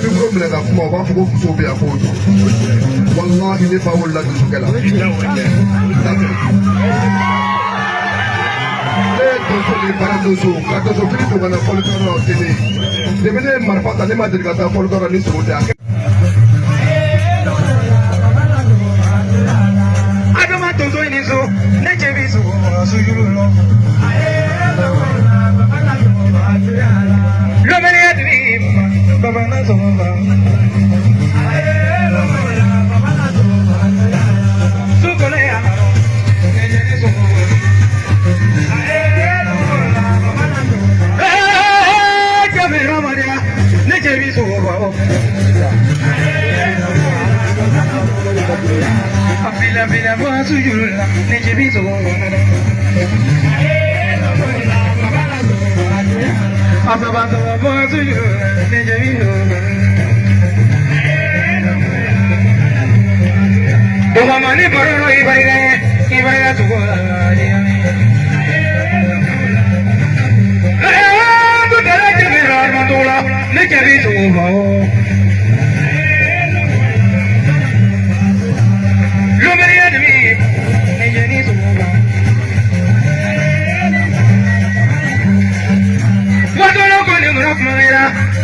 micro minɛ ka kuma o b'a fɔ ko musow bɛ yan k'o don walahi ne ba wolola dusukɛ la ne ye donso de ye baara donso ka donso fini don ka na fɔlikɛyɔrɔ la o tɛ ne ye depuis ne ye marifa ta ne ma deli ka taa fɔlikɛyɔrɔ la ni sogo tɛ adama donso ni so ne cɛ bi sogo sujuru lɔ lomɛniya dimi baba na sɔgɔ ba su kɔnɔ ya ne cɛ ni sogo jaabi ramadiya ne cɛ bi sogo ba Bila bila buat sujud lah, ni jadi soal. Apa batu buat sujud, ni jadi soal. Doa mana perlu ibadah soal. Tu dah jadi rahmatullah, ni jadi soal.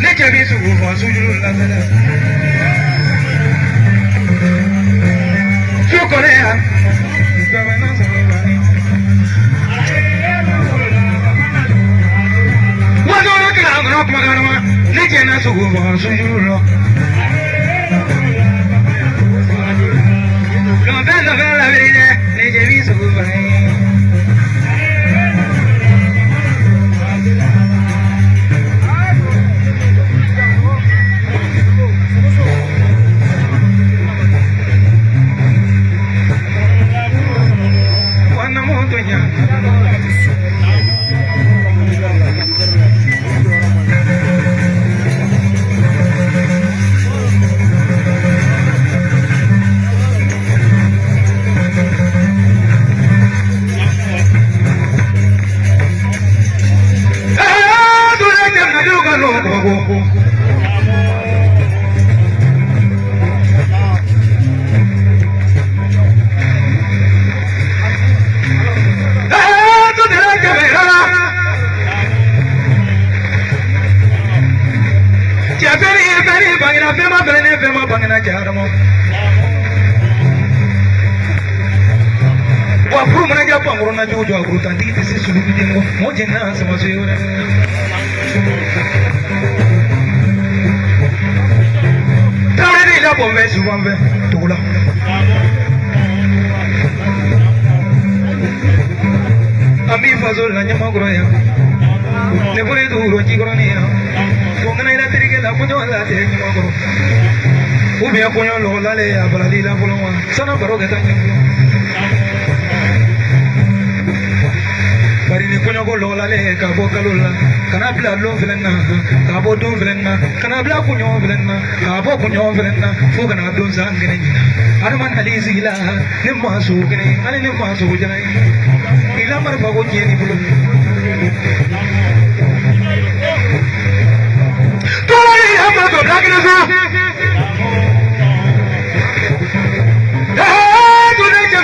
Ne cɛbi sugu fɔ sujuru la fɛnɛ su kɔnɔ yan gabana sɔrɔ wasolo kila kɔnɔ kumakan ma ne cɛna sugu fɔ sujuru la lɔfɛn lɔfɛn labiri dɛ ne cɛbi sugu fɔ Corona jojo agrutanti te se sulu bidemo moje na sama seyore tawre la bombe subambe tula ami fazol la nyama groya ne bore duro jigorania ngana ila terike la kunyo la te nyama gro ubi akunyo lo la le abaladi la bolwa sana baro gata nyama bari ni kunyo ko lola le ka bo kalula kana bla lo velenna ka bo don velenna kana bla kunyo velenna ka bo kunyo velenna fu kana don zangene arman hadisi ila ne ma so gene ani ne ma so jana ila mar ba ko jeni bulu to ni amma to dagina so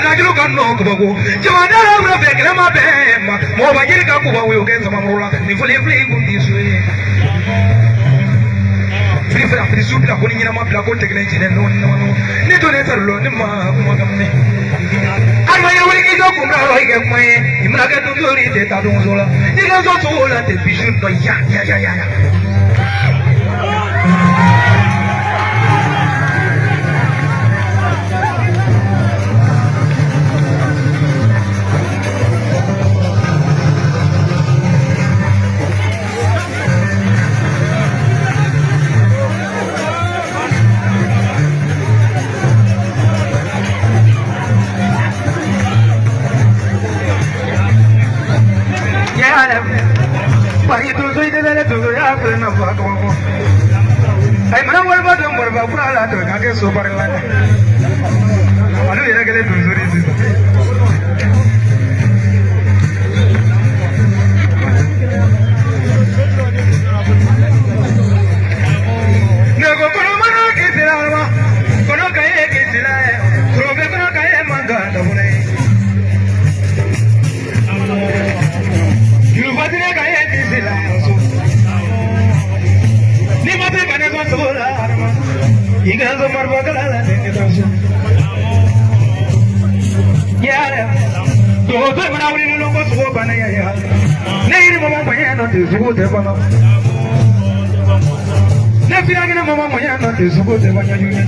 Najulu kan no kubago jamana ra be grama be mo ba jiri ka kuba we ogen sama mrola ni fule fule gundi suye fili fila fili su bila ko ni nyina ma bila ko tegle jine no ni to ne tarlo ni ma kuma gamne arma ya wuri ki do kumra ro ige kuma e imra ga do dori te ta do zola ni ga zo to la te bijou do ya Pagi tu suai de le tu ya pernah buat apa? Ay mana berba pura la tu kage super la. Alu ira kele tu suri tu. Nego Iga sola arma, iga zomar bagala denge dosu. Yara, to mana wuli no ko so bana ya. Nei mama maya no te sugo te bana. Ne pira gina mama maya no te sugo te bana yuni.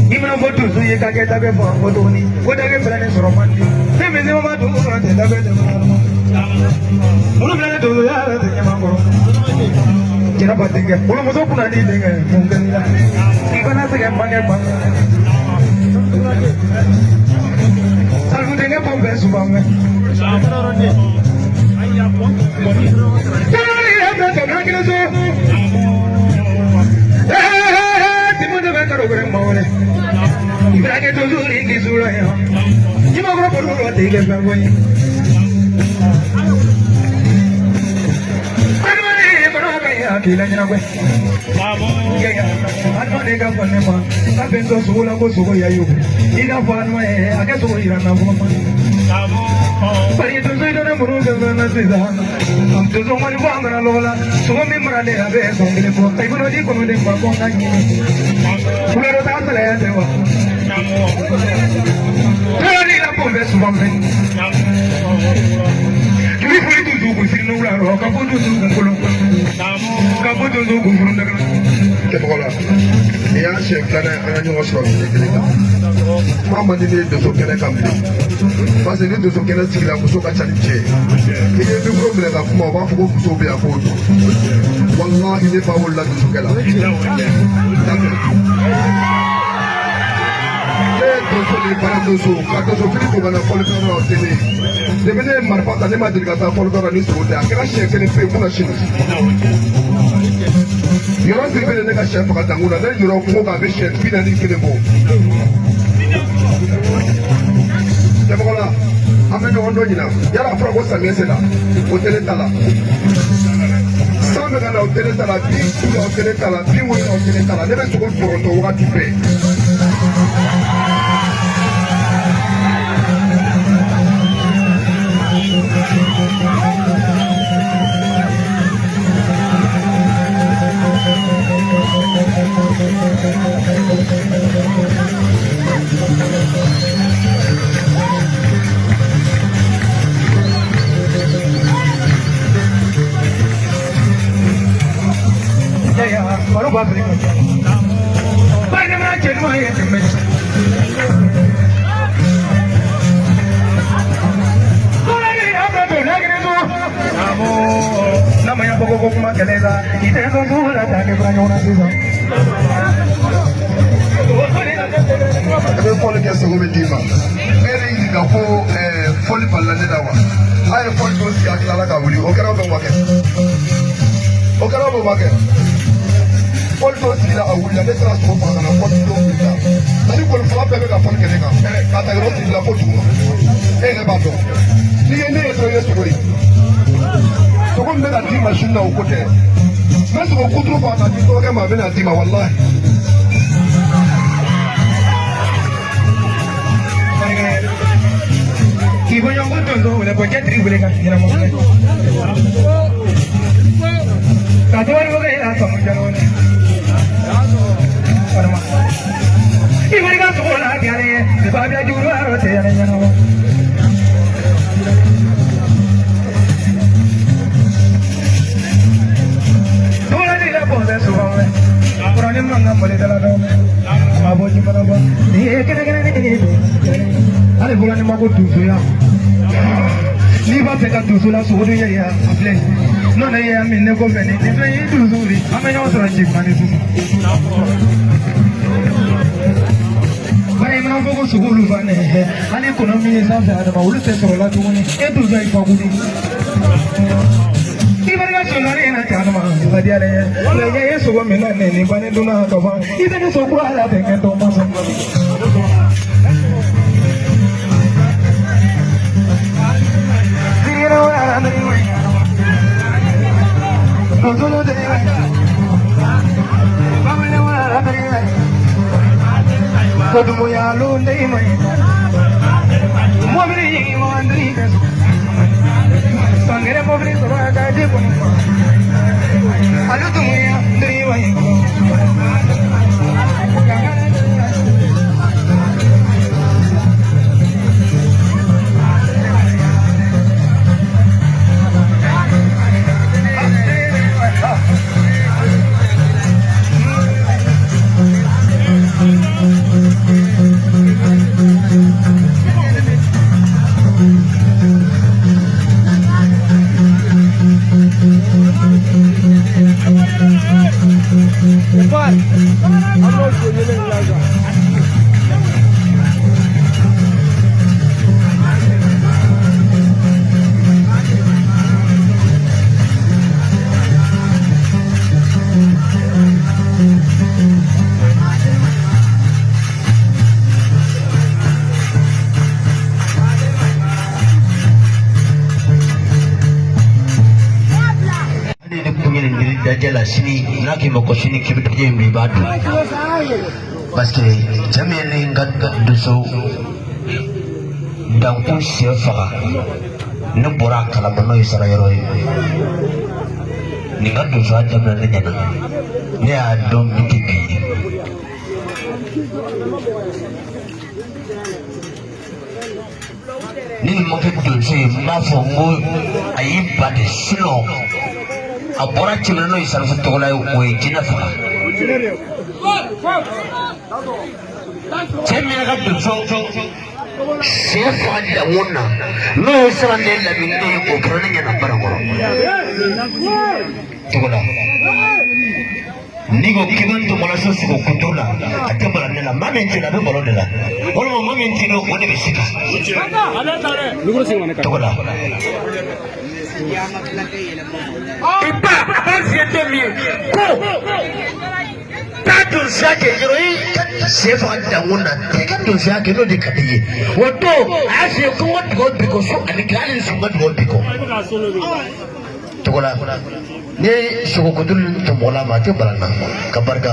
Imana botu su ye ka ke tabe fo botu ni. Ko tabe fere ne soro mandi. Ne me mama tu ko te tabe te bana. Mulu bla to ya te nyama ko. Kira batinga. Mulu muso kuna di denga. Mungkin la. Ibana se ga manya ba. Salgo denga pombe subanga. Pari tu soy de muru que no sida, tu son mani banga lola, sumo mi marale abe son gile po, tai bono di kono de pa ko nani, pura ta sale ya dewa, pura ni la pombe subam ben, tuli puri tu zugu sinu la ro, kapu tu zugu kolo, kapu tu zugu furu daga, ke bola, ya chef kana ana nyo so mama ni ne doso kene kambi parce que doso kene sigila muso ka challenge ke ye bi problem ka kuma ba fuko muso be akodo wallahi ne fa wala doso kala doso ni para doso ka doso fili ko bana folklore tele devene marfata ne ma dirika ta folklore ni so da kala chef kene pe kuna chini yoro sirbe ne ka chef ka tangula ne yoro ko ka be chef bina ni kene bo Demola, ame no ondo nyina. Yala afra ko samye sela. Hotele tala. Sambe kana hotele tala, bi ku hotele tala, bi wo hotele tala. Nebe soko foronto wakati pe. Baru babri, baru mana cuma ya temen. Lagi apa tu? Lagi tu. Kamu namanya pokok cuma keleza. Itu yang kamu rasa ni pernah orang tu. Ebe foli ke sogo be dima. Mere yi ka fo foli balande da wa. Aye foli to si akila ka wuli. O kera be wake. O kera be wake. Foli to si la awuli la desra so fa kana foli to si la. Tani ko fala be ka foli ke ka. Ka ta ro si la fo tu. E ne ba do. Ni ne to ye sogo yi. Sogo me da dima shinna o kote. Me sogo kutru fa na ti to ke ma be na dima wallahi. Ibu yang betul tu, boleh baca tri boleh kan? Jangan mungkin. Kata orang boleh lah, kamu jangan. Karena ibu ni kan sekolah dia ni, sebab dia jual harus dia ni jangan. Sekolah ni lah boleh sekolah. Orang ni mana boleh dalam dom. Abu ni mana boleh? Ni kena ni. Ale bulan ni mago tuzu ya. Ni ba peka tuzu la suhudu ya aple. No na ya minne ko bene. Ni so yi tuzu ri. Ame no so ranji mani su. Bare mana ko suhulu bane. Ale ekonomi ni sa ada ma ulu se so la tu ni. E tuzu ai pa gudi. Ibar ga sonare na chana ma. Badia le. Le ye so go mena ne ni bane duna ka ba. Ibe ne so ko ala te ke to ma so. Kodumu ya lunde mai, mobili mandri kas, sangere mobili soba kaje pun, alu tumu ya Dajala sini naki moko sini kibit je mi badu parce que jamene ngat duso dan kun sefa ne bora kala mano isara yoro ni ngat duso ajamna ne nyana ne a dom bitibi ni mo ke duso ma fo ngo ayi bade silo abora chimeno isara futola we jina fa chemena ka duso sefa da wonna no isara ne la minde ko prana na barangoro togola nigo kibanto malaso siko kutola atembala nela mamenje na bolo nela bolo mamenje no wone besika togola ipa avansiete mi ko tatu zake jiroi sefa da wonna tekatu zake no dikadiye wato ashe ko ngo biko so anikali so ngo biko togola ne shugo kudul to mola ma te barana kabarga